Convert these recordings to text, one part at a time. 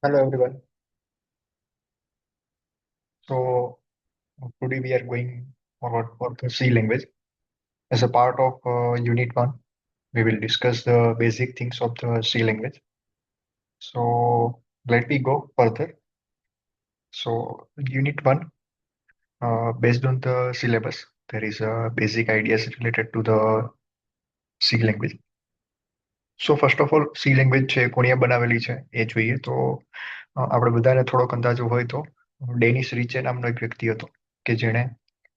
Hello everyone. So today we are going forward for the C language. As a part of Unit 1, we will discuss the basic things of the C language. So let me go further. So Unit 1, based on the syllabus, there is basic ideas related to the C language. So first of all C language છે કોણે બનાવેલી છે એ જોઈએ તો આપણે બધાને થોડોક અંદાજો હોય તો ડેનિસ રીચે નામનો એક વ્યક્તિ હતો કે જેણે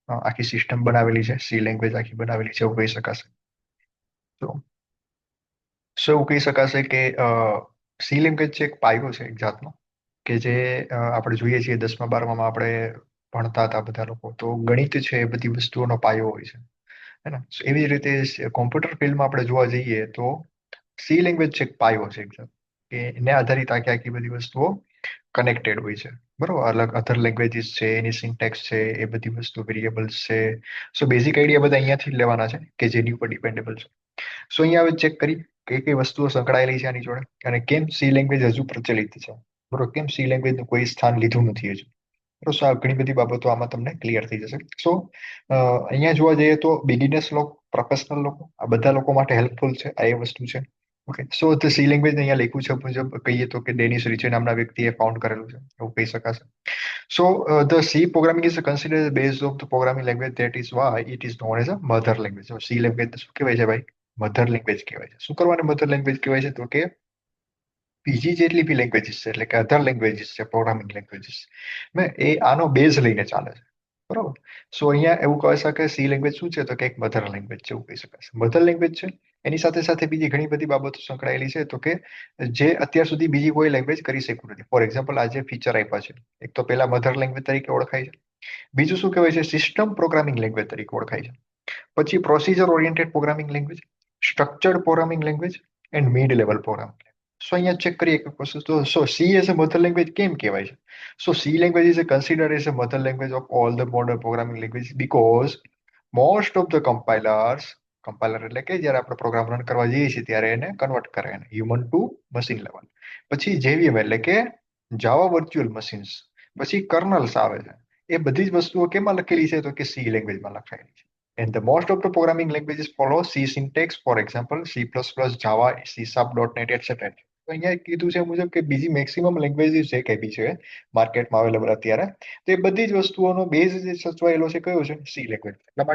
આખી સિસ્ટમ બનાવેલી છે સી લેંગ્વેજ આખી બનાવેલી છે એવું કહી શકાશે તો એવું કહી શકાશે કે સી લેંગ્વેજ છે એક પાયો છે એક જાતનો કે જે આપણે જોઈએ છીએ 10મા 12મામાં આપણે ભણતા હતા બધા લોકો તો ગણિત છે એ બધી વસ્તુઓનો પાયો હોય છે હે ને So, એવી જ રીતે કોમ્પ્યુટર ફિલ્ડમાં આપણે જોવા જઈએ તો સી લેંગ્વેજ છે એક પાયો છે એક જાત કે એને આધારિત આખી આખી બધી વસ્તુઓ કનેક્ટેડ હોય છે બરોબર અલગ અધર લેંગ્વેજીસ છે એની સિન્ટેક્સ છે એ બધી વસ્તુ વેરિયેબલ્સ છે સો બેઝિક આઈડિયા બધા અહીંયાથી જ લેવાના છે કે જેની ઉપર ડિપેન્ડેબલ છે સો અહીંયા હવે ચેક કરી કઈ કઈ વસ્તુઓ સંકળાયેલી છે આની જોડે અને કેમ સી લેંગ્વેજ હજુ પ્રચલિત છે બરોબર કેમ સી લેંગ્વેજનું કોઈ સ્થાન લીધું નથી હજુ બરોબર so આ ઘણી બધી બાબતો આમાં તમને ક્લિયર થઈ જશે સો અહીંયા જોવા જઈએ તો બિગિનર્સ લોકો પ્રોફેશનલ લોકો આ બધા લોકો માટે હેલ્પફુલ છે આ એ વસ્તુ છે okay so the C language અહીંયા લખ્યું છે મુજબ કહીએ તો કે ડેનિસ રિચે નામના વ્યક્તિએ ફાઉન્ડ કરેલું છે એવું કહી શકાશે so the C programming is considered base of the programming language that is why it is known as a mother language C language શું કહેવાય છે ભાઈ મધર લેંગ્વેજ કહેવાય છે શું કરવાને મધર લેંગ્વેજ કહેવાય છે તો કે બીજી જેટલી બી લેંગ્વેજીસ છે એટલે કે અધર લેંગ્વેજીસ છે પ્રોગ્રામિંગ લેંગ્વેજીસ એ આનો બેઝ લઈને ચાલે છે બરોબર સો અહીંયા એવું કહી શકાય સી લેંગ્વેજ શું છે તો કે એક મધર લેંગ્વેજ છે એવું કહી શકાશે મધર લેંગ્વેજ છે એની સાથે સાથે બીજી ઘણી બધી બાબતો સંકળાયેલી છે તો કે જે અત્યાર સુધી બીજી કોઈ લેંગ્વેજ કરી શક્યું નથી ફોર એક્ઝામ્પલ આજે ફીચર આપ્યા છે એક તો પેલા મધર લેંગ્વેજ તરીકે ઓળખાય છે બીજું શું કહેવાય છે સિસ્ટમ પ્રોગ્રામિંગ લેંગ્વેજ તરીકે ઓળખાય છે પછી procedure oriented programming language structured programming language and mid level programming so અહીંયા ચેક કરીએ એક વસ્તુ તો so C as a mother language કેમ કહેવાય છે so C language is considered as a mother language of all the modern programming language because most of the compiler એટલે કે જ્યારે આપણે પ્રોગ્રામ રન કરવા જઈએ છીએ ત્યારે એને કન્વર્ટ કરે એને હ્યુમન ટુ મશીન લેવલ પછી જેવીએમ એટલે કે જાવા વર્ચ્યુઅલ મશીન્સ પછી કર્નલ્સ આવે છે એ બધી જ વસ્તુઓ કેમાં લખેલી છે તો કે સી લેંગ્વેજમાં લખાયેલી છે And the most of the programming languages follow C syntax, for example, C++, Java, C Sharp.NET, etc. તો અહીંયા કીધું છે મુજબ કે બીજી મેક્સિમમ લેંગ્વેજીસ જે કઈ બી છે માર્કેટમાં અવેલેબલ અત્યારે તો એ બધી જ વસ્તુઓનો બેઝ જે સચવાયેલો છે કયો છે સી લેંગ્વેજ એટલા માટે